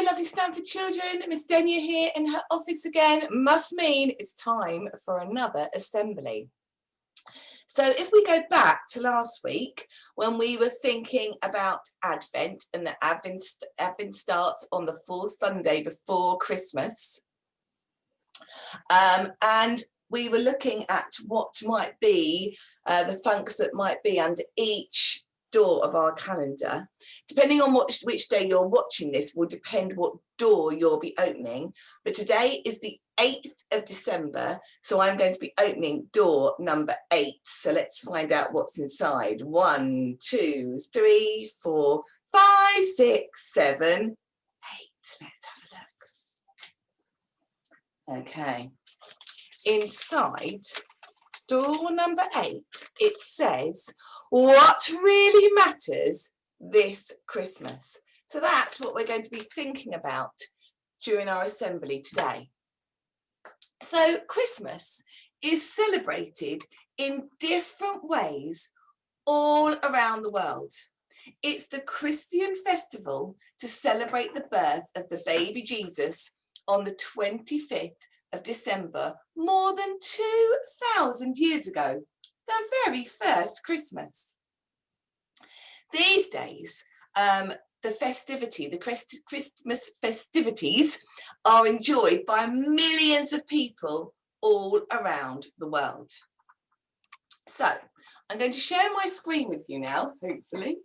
lovely Stanford children. Miss Denia here in her office again. Must mean it's time for another assembly. So if we go back to last week when we were thinking about Advent, and the Advent starts on the fourth Sunday before Christmas, and we were looking at what might be the funks that might be under each door of our calendar. Depending on which day you're watching this will depend what door you'll be opening, but today is the 8th of December, so I'm going to be opening door number 8. So let's find out what's inside. 1, 2, 3, 4, 5, 6, 7, 8. Let's have a look. Okay, inside door number 8 it says what really matters this Christmas. So that's what we're going to be thinking about during our assembly today. So Christmas is celebrated in different ways all around the world. It's the Christian festival to celebrate the birth of the baby Jesus on the 25th of December, more than 2,000 years ago, the very first Christmas. These days, the Christmas festivities are enjoyed by millions of people all around the world. So I'm going to share my screen with you now, hopefully.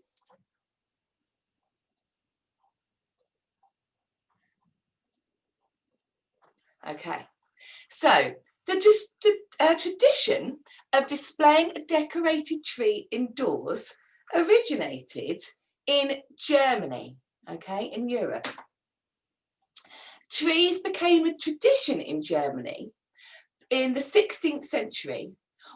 Okay, so the tradition of displaying a decorated tree indoors originated in Germany, okay, in Europe. Trees became a tradition in Germany in the 16th century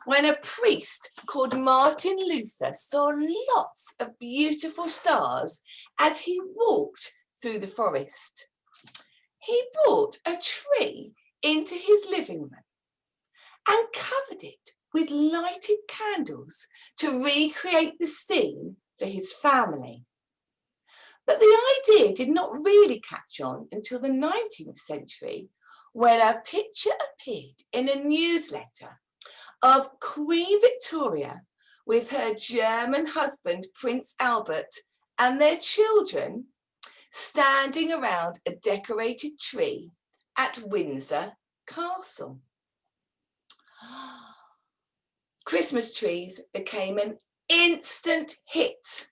when a priest called Martin Luther saw lots of beautiful stars as he walked through the forest. He brought a tree into his living room and covered it with lighted candles to recreate the scene for his family. But the idea did not really catch on until the 19th century, when a picture appeared in a newsletter of Queen Victoria with her German husband, Prince Albert, and their children standing around a decorated tree at Windsor Castle. Christmas trees became an instant hit.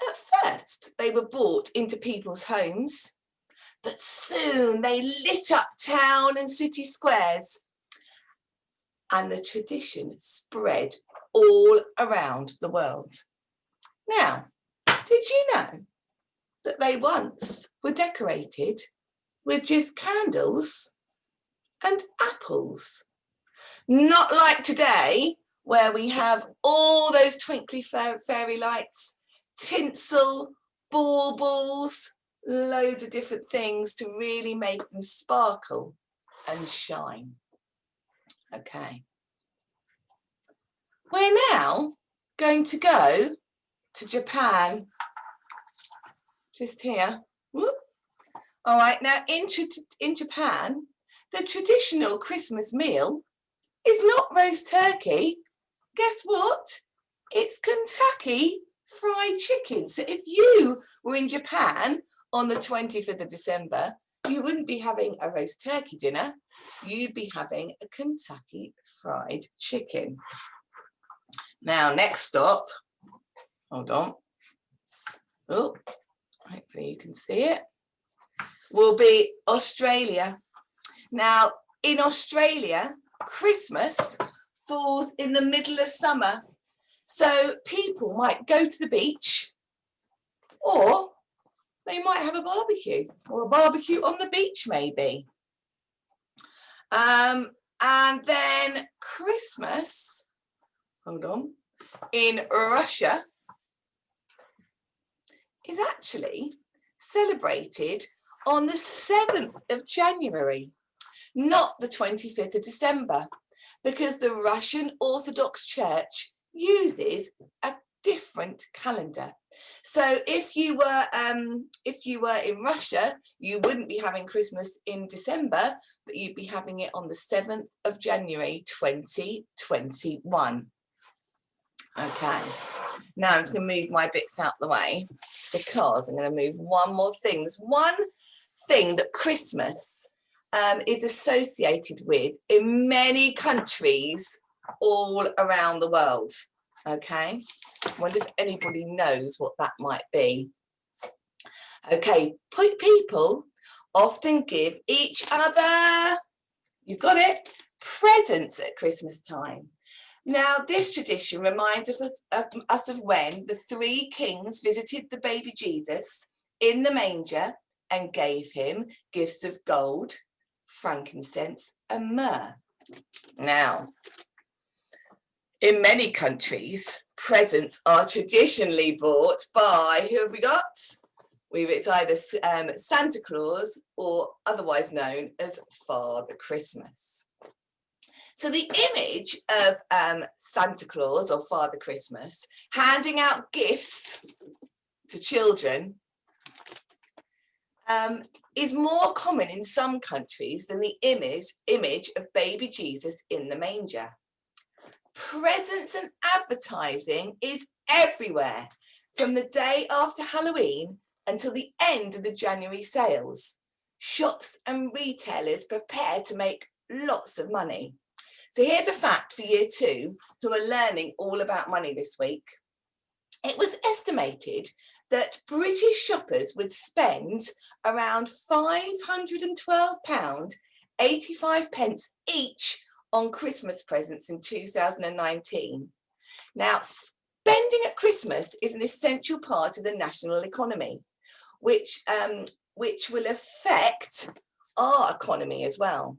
At first, they were brought into people's homes, but soon they lit up town and city squares, and the tradition spread all around the world. Now, did you know that they once were decorated with just candles and apples? Not like today, where we have all those twinkly fairy lights, tinsel, baubles, loads of different things to really make them sparkle and shine. Okay. We're now going to go to Japan. Just here. Whoop. All right, now in Japan, the traditional Christmas meal is not roast turkey. Guess what? It's Kentucky Fried Chicken. So if you were in Japan on the 25th of December, you wouldn't be having a roast turkey dinner. You'd be having a Kentucky Fried Chicken. Now, next stop, hold on. Oh, hopefully you can see it, will be Australia. Now, in Australia, Christmas falls in the middle of summer. So people might go to the beach, or they might have a barbecue, or a barbecue on the beach maybe. And then Christmas, hold on, in Russia is actually celebrated on the 7th of January, not the 25th of December, because the Russian Orthodox Church uses a different calendar. So if you were in Russia, you wouldn't be having Christmas in December, but you'd be having it on the 7th of January 2021. Okay, now I'm just going to move my bits out the way because I'm going to move one more thing. There's one thing that Christmas is associated with in many countries all around the world. Okay, I wonder if anybody knows what that might be. Okay, people often give each other, you've got it, presents at Christmas time. Now, this tradition reminds us of when the three kings visited the baby Jesus in the manger and gave him gifts of gold, frankincense, and myrrh. Now, in many countries, presents are traditionally bought by, who have we got? It's either Santa Claus or otherwise known as Father Christmas. So the image of Santa Claus or Father Christmas handing out gifts to children is more common in some countries than the image of baby Jesus in the manger. Presents and advertising is everywhere, from the day after Halloween until the end of the January sales. Shops and retailers prepare to make lots of money. So here's a fact for year 2 who are learning all about money this week. It was estimated that British shoppers would spend around £512.85 each on Christmas presents in 2019. Now, spending at Christmas is an essential part of the national economy, which will affect our economy as well.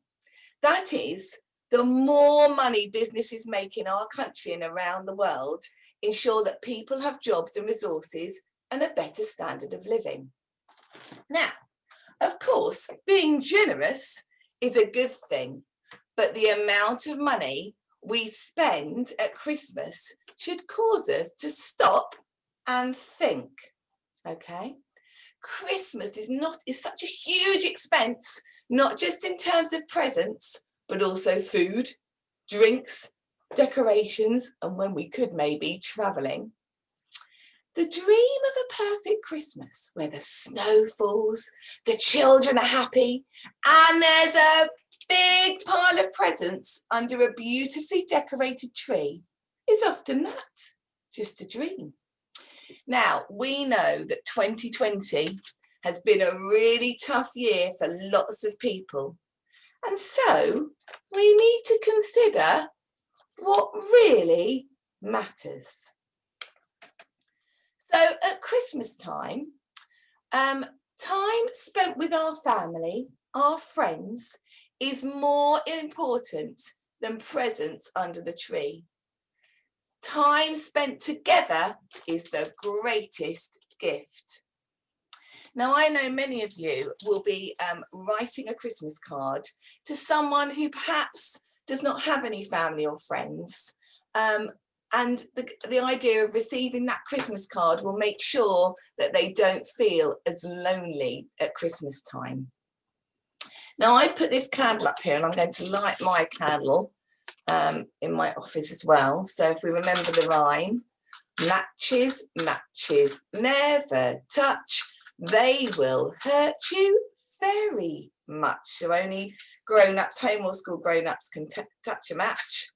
That is, the more money businesses make in our country and around the world ensure that people have jobs and resources and a better standard of living. Now, of course, being generous is a good thing, but the amount of money we spend at Christmas should cause us to stop and think. Okay? Christmas is such a huge expense, not just in terms of presents, but also food, drinks, decorations, and when we could maybe traveling. The dream of a perfect Christmas where the snow falls, the children are happy, and there's a big pile of presents under a beautifully decorated tree is often that, just a dream. Now, we know that 2020 has been a really tough year for lots of people. And so we need to consider what really matters. So at Christmas time, time spent with our family, our friends, is more important than presents under the tree. Time spent together is the greatest gift. Now, I know many of you will be writing a Christmas card to someone who perhaps does not have any family or friends. And the idea of receiving that Christmas card will make sure that they don't feel as lonely at Christmas time. Now, I've put this candle up here and I'm going to light my candle in my office as well. So if we remember the rhyme, matches, matches, never touch. They will hurt you very much. So only grown-ups, home or school grown-ups can touch a match.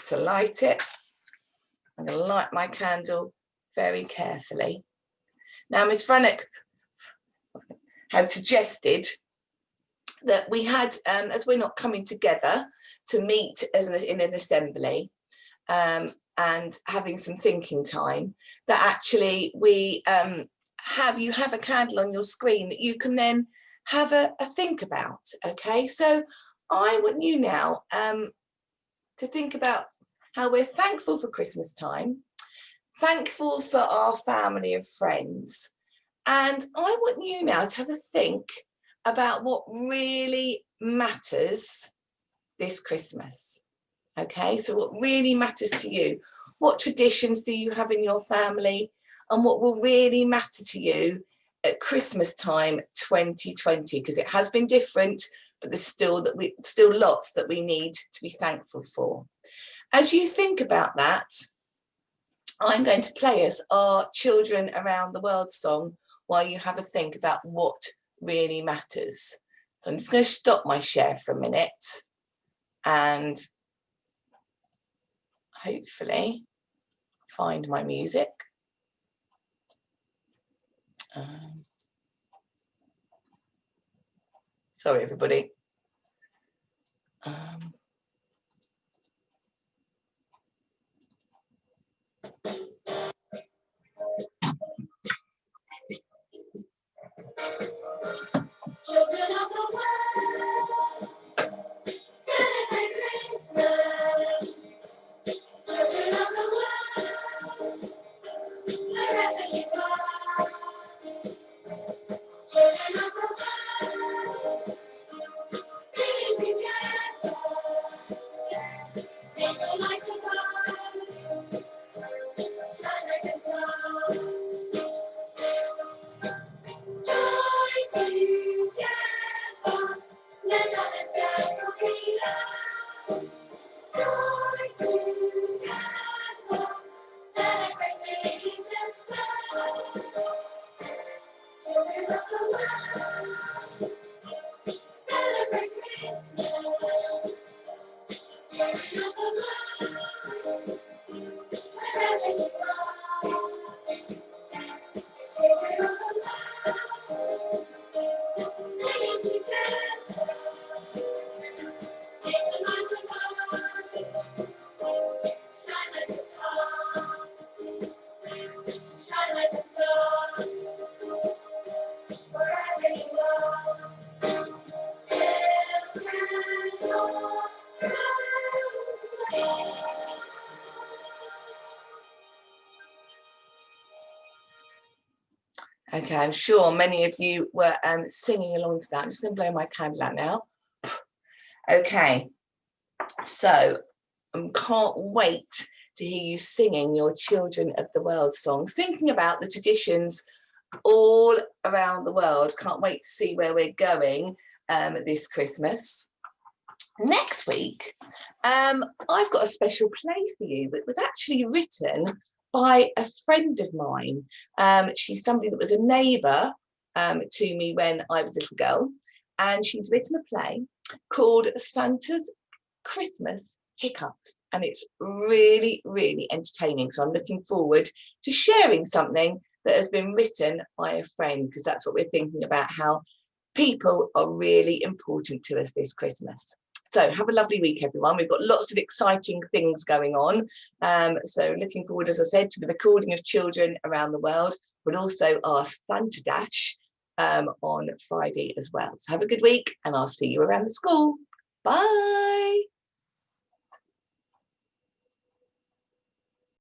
To light it, I'm going to light my candle very carefully. Now, Miss Frannock had suggested that we had, as we're not coming together to meet in an assembly and having some thinking time, that actually we you have a candle on your screen that you can then have a think about. Okay, so I want you now to think about how we're thankful for Christmas time, thankful for our family and friends, and I want you now to have a think about what really matters this Christmas. Okay, so what really matters to you? What traditions do you have in your family? And what will really matter to you at Christmas time 2020? Because it has been different, but there's still lots that we need to be thankful for. As you think about that, I'm going to play us our Children Around the World song while you have a think about what really matters. So I'm just going to stop my share for a minute and hopefully find my music. Sorry, everybody. Children of the world, celebrate Christmas. Children of the world, wherever you are. Children of the world, singing together. Make the lights of God shine like the sun. Join together, let's have a celebration. Join together, celebrate Jesus' birth. Children of the world, celebrate Christmas. Children of the world, wherever you are. Children of the world, singing together. Make the lights of God shine like the sun. Shine like the sun. Wherever you are. Okay, I'm sure many of you were singing along to that. I'm just going to blow my candle out now. Okay, so I can't wait to hear you singing your Children of the World songs, thinking about the traditions all around the world. Can't wait to see where we're going this Christmas. Next week, I've got a special play for you that was actually written by a friend of mine. She's somebody that was a neighbour to me when I was a little girl, and she's written a play called Santa's Christmas Hiccups, and it's really, really entertaining. So I'm looking forward to sharing something that has been written by a friend, because that's what we're thinking about, how people are really important to us this Christmas. So have a lovely week, everyone. We've got lots of exciting things going on. So looking forward, as I said, to the recording of Children Around the World, but also our Santa Dash on Friday as well. So have a good week, and I'll see you around the school. Bye.